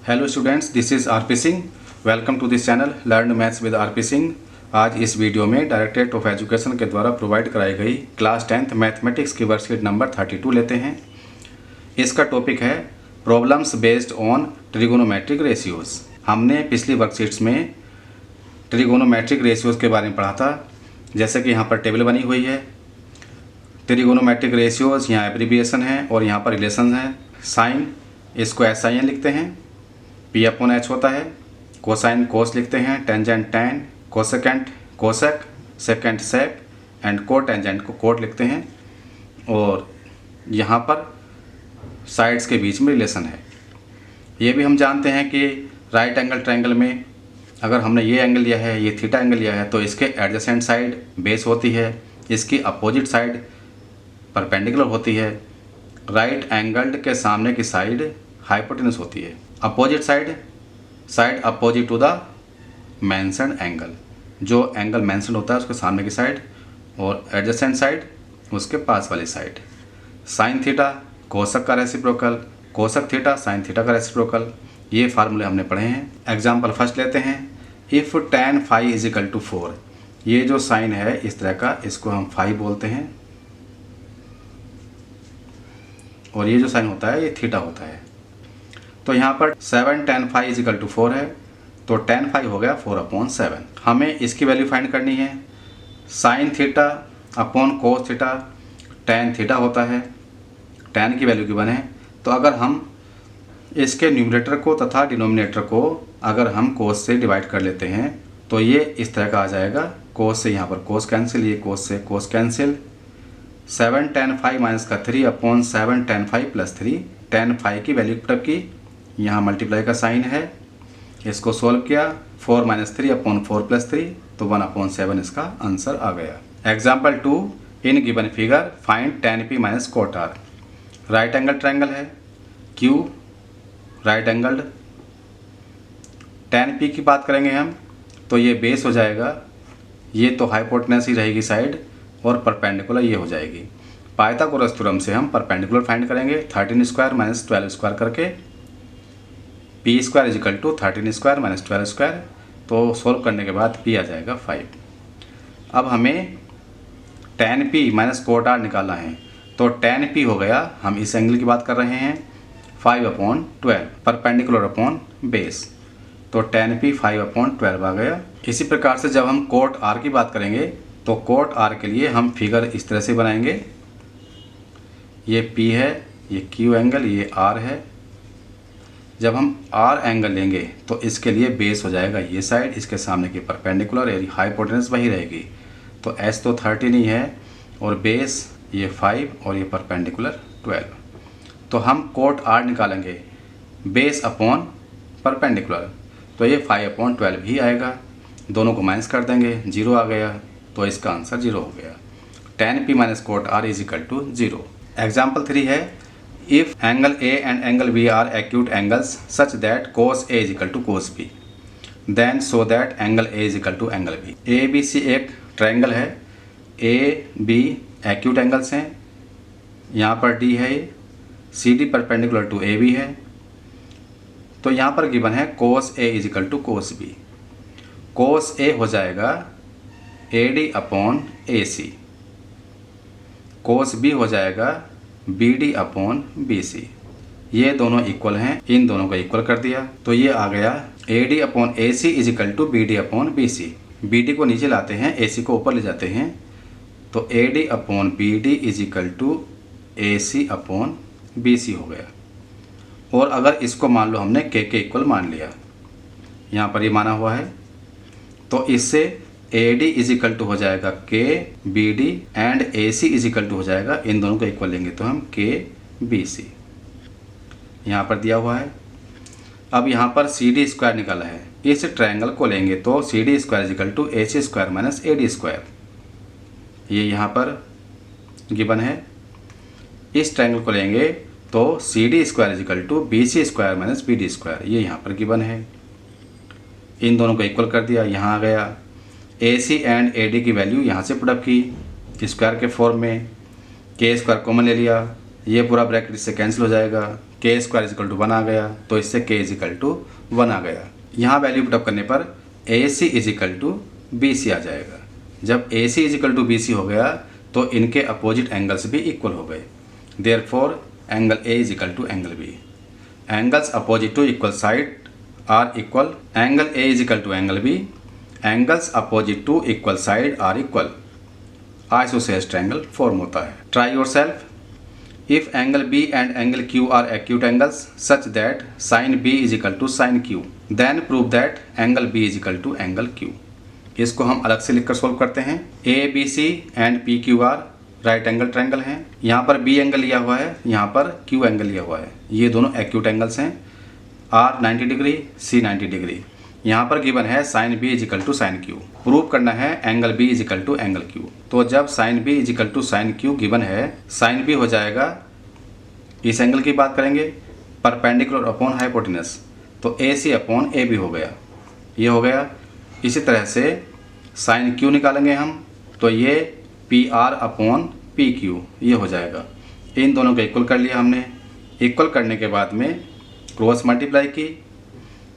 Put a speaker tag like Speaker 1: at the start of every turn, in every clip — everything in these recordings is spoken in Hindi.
Speaker 1: Hello students, this is RP Singh. Welcome to this channel learn maths with RP Singh. आज इस वीडियो में डायरेक्टरेट ऑफ एजुकेशन के द्वारा प्रोवाइड कराई गई क्लास 10th मैथमेटिक्स की वर्कशीट नंबर 32 लेते हैं। इसका टॉपिक है problems based on trigonometric ratios. हमने पिछली वर्कशीट्स में ट्रिगोनोमेट्रिक रेशियोज के बारे में पढ़ा था। जैसे कि यहाँ पर टेबल बनी हुई है, ट्रिगोनोमेट्रिक रेशियोज, यहाँ एब्रीविएशन है और यहाँ पर रिलेशन है। साइन, इसको SIN लिखते हैं, P/H होता है। कोसाइन कोस लिखते हैं, tangent tan, cosecant cosec, secant sec and cotangent को कोट लिखते हैं। और यहाँ पर साइड्स के बीच में रिलेशन है। ये भी हम जानते हैं कि राइट एंगल ट्रायंगल में अगर हमने ये एंगल लिया है, ये थीटा एंगल लिया है, तो इसके एडजेसेंट साइड बेस होती है, इसकी अपोजिट साइड परपेंडिकुलर होती है। राइट एंगल्ड के सामने की साइड हाइपोटेनस होती है। Opposite side opposite to the mentioned angle, जो एंगल मेंशन होता है उसके सामने की साइड, और एडजेसेंट साइड उसके पास वाली साइड। साइन थीटा कोसक का reciprocal, cosec theta sine theta का रेसिप्रोकल। ये फार्मूले हमने पढ़े हैं। एग्जाम्पल फर्स्ट लेते हैं। If tan phi is equal to 4, ये जो साइन है इस तरह का, इसको हम फाई बोलते हैं, और ये जो साइन होता है ये थीटा होता है। तो यहाँ पर 7 tan phi is equal to 4 है, तो tan phi हो गया 4/7। हमें इसकी वैल्यू फाइंड करनी है। Sign theta upon cos theta tan theta होता है, tan की वैल्यू गिवन है। तो अगर हम इसके न्यूमरेटर को तथा डिनोमिनेटर को अगर हम कोस से डिवाइड कर लेते हैं तो ये इस तरह का आ जाएगा। कोस से यहाँ पर कोस कैंसिल, ये कोस से cos cancel. 7 tan phi minus का 3/7 tan phi plus 3, tan phi की वैल्यू पुटअप की, यहाँ मल्टीप्लाई का साइन है, इसको सोल्व किया। 4 - 3/4 प्लस 3, तो 1/7 इसका आंसर आ गया। Example 2, in given figure find tan p minus cot r। Right angle triangle है, Q right angled. tan p की बात करेंगे हम तो ये बेस हो जाएगा, ये तो हाइपोटेनस ही रहेगी साइड, और परपेंडिकुलर ये हो जाएगी। पाइथागोरस थ्योरम से हम परपेंडिकुलर फाइंड करेंगे 13² - 12² करके। p² is equal to 13² - 12²। तो सोल्व करने के बाद p आ जाएगा 5। अब हमें tan p minus cot r निकालना है, तो tan p हो गया, हम इस एंगल की बात कर रहे हैं, 5/12 परपेंडिकुलर अपॉन बेस, तो tan p 5/12 आ गया। इसी प्रकार से जब हम cot r की बात करेंगे तो cot r के लिए हम फिगर इस तरह से बनाएंगे। ये p है, ये q एंगल, ये r है। जब हम r एंगल लेंगे तो इसके लिए बेस हो जाएगा ये साइड, इसके सामने की परपेंडिकुलर, यानी हाइपोटेनस वही रहेगी। तो s तो 13 ही है, और बेस ये 5 और ये परपेंडिकुलर 12। तो हम cot r निकालेंगे बेस अपॉन परपेंडिकुलर, तो ये 5/12 ही आएगा। दोनों को माइनस कर देंगे, 0 आ गया, तो इसका आंसर 0 हो गया। tan p minus cot r is equal to 0। Example 3 है। If angle a and angle b are acute angles such that cos a is equal to cos b, then so that angle a is equal to angle b। ABC एक ट्रायंगल है, a b एक्यूट एंगल्स हैं, यहाँ पर d है, CD परपेंडिकुलर टू AB है। तो यहाँ पर गिवन है cos A is equal to cos B। cos A हो जाएगा AD/AC, cos B हो जाएगा BD/BC। ये दोनों इक्वल हैं, इन दोनों को इक्वल कर दिया, तो ये आ गया AD/AC is equal to BD/BC। BD को नीचे लाते हैं, AC को ऊपर ले जाते हैं, तो AD/BD is equal to AC/BC हो गया। और अगर इसको मान लो हमने K के इक्वल मान लिया, यहाँ पर ये माना हुआ है, तो इससे AD इज इक्वल टू हो जाएगा K BD and AC is equal to हो जाएगा, इन दोनों को इक्वल लेंगे तो हम K BC, यहाँ पर दिया हुआ है। अब यहाँ पर CD² निकाला है, इस ट्रायंगल को लेंगे तो CD² is equal to AC² minus AD², ये यहाँ पर गिवन है। इस ट्रायंगल को लेंगे तो CD² is equal to BC² minus BD², ये यहाँ पर गिवन है। इन दोनों को इक्वल कर दिया, यहाँ आ गया। AC एंड AD की वैल्यू यहाँ से पुटअप की स्क्वायर के फॉर्म में, K² कॉमन ले लिया, ये पूरा ब्रैकेट इससे कैंसिल हो जाएगा, के स्क्वायर इजिकल टू 1 आ गया, तो इससे के इजिकल टू 1 आ गया। यहाँ वैल्यू पुटअप करने पर ए सी इजिकल टू बी सी आ जाएगा। जब ए सी इजिकल टू बी सी हो गया तो इनके अपोजिट एंगल्स भी इक्वल हो गए। Therefore angle A is equal to angle B. Angles opposite to equal side are equal. Angle A is equal to angle B. Angles opposite to equal side are equal. Isosceles triangle form होता है। Try yourself. If angle B and angle Q are acute angles such that sin B is equal to sin Q, then prove that angle B is equal to angle Q. इसको हम अलग से लिखकर सोल्व करते हैं। A B C and P Q R right angle triangle हैं। यहाँ पर B एंगल लिया हुआ है, यहाँ पर Q एंगल लिया हुआ है। ये दोनों एक्यूट एंगल्स हैं। R 90 degree, C 90 degree. यहाँ पर गिवन है sin B is equal to sine Q। Prove करना है angle B is equal to angle Q। तो जब sin B is equal to sine Q given है, sin B हो जाएगा, इस एंगल की बात करेंगे, परपेंडिकुलर अपॉन हाइपोटेनस, तो AC अपॉन AB हो गया, ये हो गया। इसी तरह से sin Q निकालेंगे हम, तो ये PR अपॉन PQ ये हो जाएगा। इन दोनों को इक्वल कर लिया हमने। इक्वल करने के बाद में क्रॉस मल्टीप्लाई की,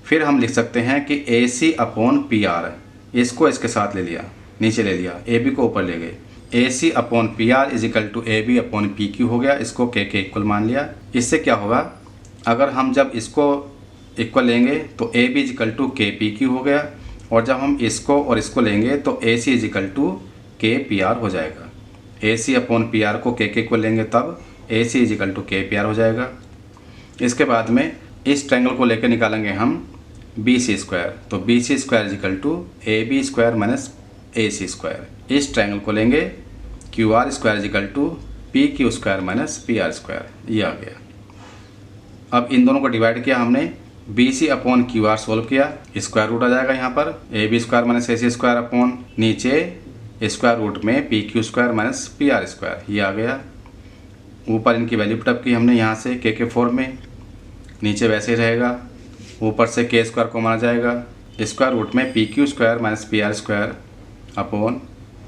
Speaker 1: फिर हम लिख सकते हैं कि AC अपॉन PR, इसको इसके साथ ले लिया, नीचे ले लिया, AB को ऊपर ले गए। AC upon PR is equal to AB upon PQ हो गया, इसको के इक्वल मान लिया। इससे क्या होगा, अगर हम जब इसको इक्वल लेंगे तो AB इज इक्वल टू के PQ हो गया, और जब हम इसको और इसको लेंगे तो AC इज इक्वल टू के PR हो जाएगा। AC अपॉन PR को के इक्वल लेंगे तब AC इज इक्वल टू के PR हो जाएगा। इसके बाद में इस ट्रायंगल को लेकर निकालेंगे हम BC स्क्वायर, तो BC square is equal to AB square minus AC square. इस ट्रायंगल को लेंगे QR square is equal to PQ square minus PR square, ये आ गया। अब इन दोनों को डिवाइड किया हमने, BC अपॉन QR सोल्व किया, स्क्वायर रूट आ जाएगा यहाँ पर AB square minus AC square upon नीचे स्क्वायर रूट में PQ square minus PR square, ये आ गया। ऊपर इनकी वैल्यू पुटअप की हमने यहाँ से के फॉर्म में, नीचे वैसे ही रहेगा, ऊपर से के स्क्वायर को माना जाएगा, स्क्वायर रूट में PQ square minus PR square upon,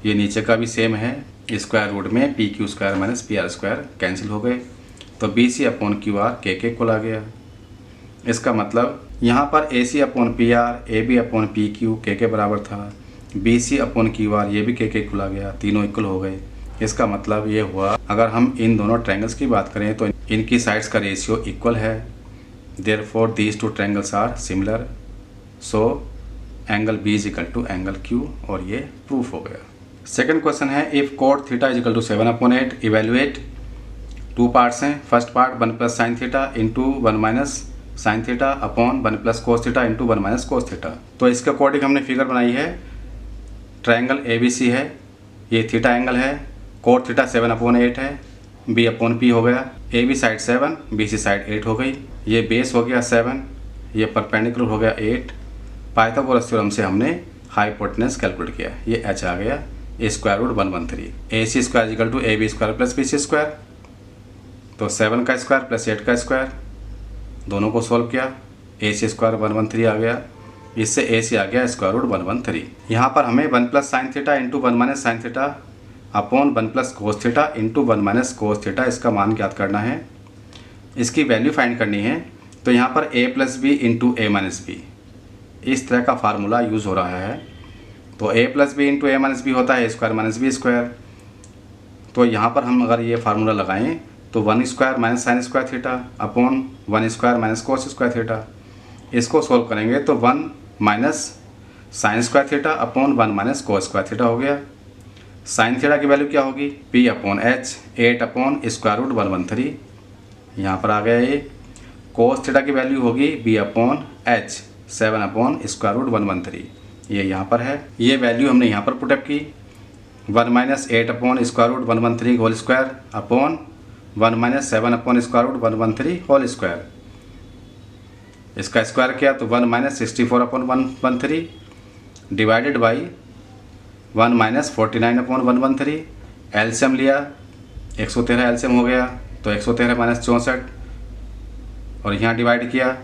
Speaker 1: ये नीचे का भी सेम है, स्क्वायर रूट में PQ square minus PR square cancel हो गए, तो BC अपॉन QR के इक्वल आ गया। इसका मतलब यहाँ पर AC upon PR, AB upon PQ के बराबर था, BC अपॉन QR ये भी के इक्वल आ गया, तीनों इक्वल हो गए। इसका मतलब ये हुआ, अगर हम इन दोनों ट्रायंगल्स की बात करें तो इनकी साइड्स का रेशियो इक्वल है। Therefore these two triangles are similar, so angle B is equal to angle Q, और ये प्रूफ हो गया। सेकंड क्वेश्चन है, if cot theta is equal to 7/8, evaluate. Two parts हैं। First part 1 plus sine theta into 1 minus sine theta upon 1 plus cos theta into 1 minus cos theta. तो इसके अकॉर्डिंग हमने फिगर बनाई है। ट्रायंगल ABC है, ये थीटा एंगल है, cot थीटा 7/8 है, B अपॉन P हो गया, AB साइड 7, BC साइड 8 हो गई, ये बेस हो गया 7, ये परपेंडिकुलर हो गया 8। पाइथागोरस थ्योरम से हमने हाइपोटेनस कैलकुलेट किया, ये h आ गया square root 113। AC square equal to AB square plus BC square, तो 7 का स्क्वायर प्लस 8 का स्क्वायर, दोनों को सॉल्व किया, AC स्क्वायर 113 आ गया, इससे AC आ गया स्क्वायर रूट 113। यहाँ पर हमें 1 plus sine theta into 1 minus sine theta upon 1 plus cos theta into 1 minus cos theta, इसका मान ज्ञात करना है, इसकी वैल्यू फाइंड करनी है। तो यहाँ पर a plus B into A minus B, इस तरह का फार्मूला यूज़ हो रहा है। तो a plus B into A minus B होता है स्क्वायर माइनस बी स्क्वायर। तो यहाँ पर हम अगर ये फार्मूला लगाएं तो 1 square minus sine square theta upon 1 square minus cos square theta, इसको सोल्व करेंगे तो 1 minus sine square theta upon 1 minus cos square theta हो गया। साइन थीटा की वैल्यू क्या होगी, P upon H, 8 upon square root 113, यहाँ पर आ गया ये। कोस थीटा की वैल्यू होगी B upon H, 7 upon square root 113, ये यहाँ पर है। ये वैल्यू हमने यहाँ पर पुटअप की, 1 minus 8 upon square root 113 whole square upon 1 minus 7 upon square root 113 whole square, इसका स्क्वायर किया तो 1 minus 64 upon 113 divided by 1 minus 49 upon 113। LCM लिया, 113 एलसीएम हो गया, तो 113 माइनस 64, और यहाँ डिवाइड किया,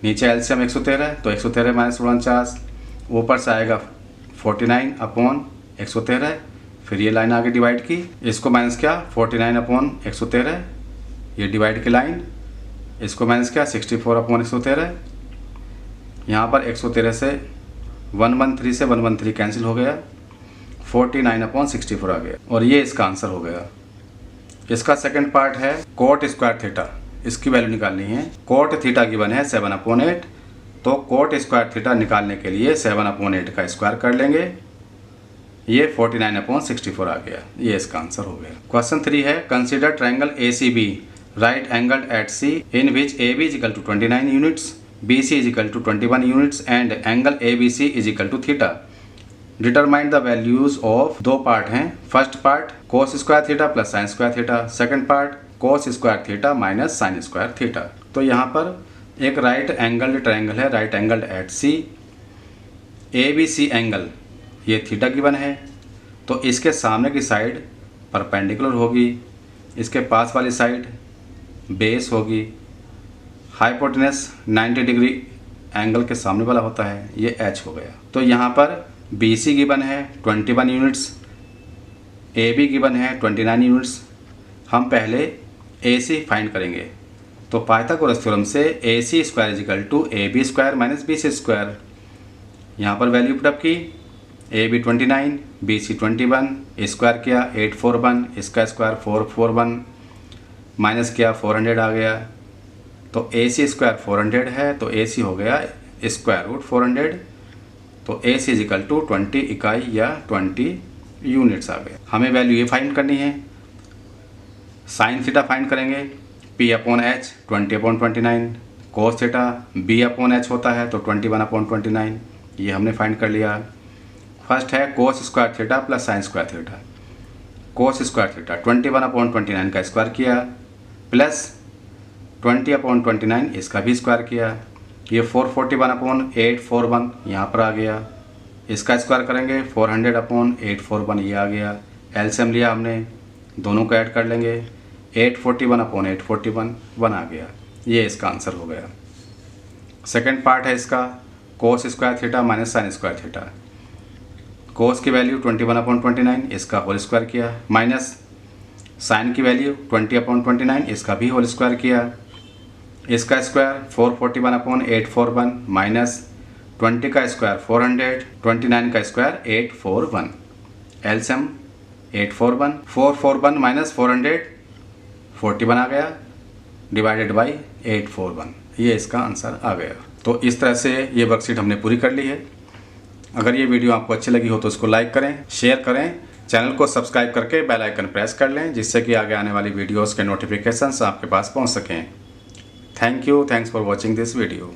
Speaker 1: नीचे एलसीएम 113, तो 113 माइनस 49, ऊपर से आएगा 49 अपॉन 113, फिर ये लाइन आगे डिवाइड की, इसको माइनस किया 49 अपॉन 113, ये डिवाइड की लाइन, इसको माइनस किया 64/113। यहाँ पर 113 से 113 से 113 कैंसिल हो गया, 49/64 आ गया और ये इसका आंसर हो गया। इसका सेकंड पार्ट है कोट स्क्वायर थीटा, इसकी वैल्यू निकालनी है। कोट थीटा गिवन है 7/8, तो कोट स्क्वायर थीटा निकालने के लिए 7/8 का स्क्वायर कर लेंगे, ये 49/64 आ गया, ये इसका आंसर हो गया। क्वेश्चन 3 है consider triangle ACB right angled at C in which AB is equal to 29 units, BC is equal to 21 units and angle ABC is equal to theta. Determine the values of, दो पार्ट हैं। First part cos square theta plus sine square theta, second part cos square theta minus sine square theta. तो यहाँ पर एक राइट एंगल्ड ट्रायंगल है, right angled at C, ABC angle ये थीटा गिवन है, तो इसके सामने की साइड परपेंडिकुलर होगी, इसके पास वाली साइड बेस होगी, हाइपोटेनस 90 डिग्री एंगल के सामने वाला होता है, ये H हो गया। तो यहाँ पर BC गिवन है 21 यूनिट्स, AB गिवन है 29 यूनिट्स। हम पहले AC फाइंड करेंगे, तो पाइथागोरस थ्योरम से AC square is equal to AB square minus BC square. यहाँ पर वैल्यू पुटअप की, AB 29, BC 21, स्क्वायर किया 841, इसका स्क्वायर 441, माइनस किया 400 आ गया। तो AC स्क्वायर 400 है, तो AC हो गया स्क्वायर रूट 400, तो AC इज इक्वल टू 20 इकाई या 20 यूनिट्स आ गया। हमें वैल्यू ये फाइंड करनी है। साइन थीटा फाइंड करेंगे, P/H 20/29, कोस थीटा B/H होता है तो 21/29, ये हमने फाइंड कर लिया। फर्स्ट है कोस square theta plus sine square theta. कोस स्क्वायर थीटा 21/29 का स्क्वायर किया प्लस 20/29 इसका भी स्क्वायर किया, ये 441/841 यहाँ पर आ गया। इसका स्क्वायर करेंगे 400/841 ये आ गया। एलसीएम लिया हमने, दोनों को ऐड कर लेंगे, 841/841 1 आ गया, ये इसका आंसर हो गया। सेकंड पार्ट है इसका cos square theta minus sine square theta. Cos की वैल्यू 21/29, इसका होल स्क्वायर किया, माइनस साइन की वैल्यू 20/29, इसका भी होल स्क्वायर किया। इसका स्क्वायर 441/841 माइनस 20 का स्क्वायर 400, 29 का स्क्वायर 841। एलसीएम 841, 441 माइनस 400 41 आ गया, डिवाइडेड बाई 841, ये इसका आंसर आ गया। तो इस तरह से ये वर्कशीट हमने पूरी कर ली है। अगर ये वीडियो आपको अच्छी लगी हो तो उसको लाइक करें, शेयर करें, चैनल को सब्सक्राइब करके बेल आइकन प्रेस कर लें, जिससे कि आगे आने वाली वीडियोस के नोटिफिकेशंस आपके पास पहुंच सकें। Thank you, thanks for watching this video.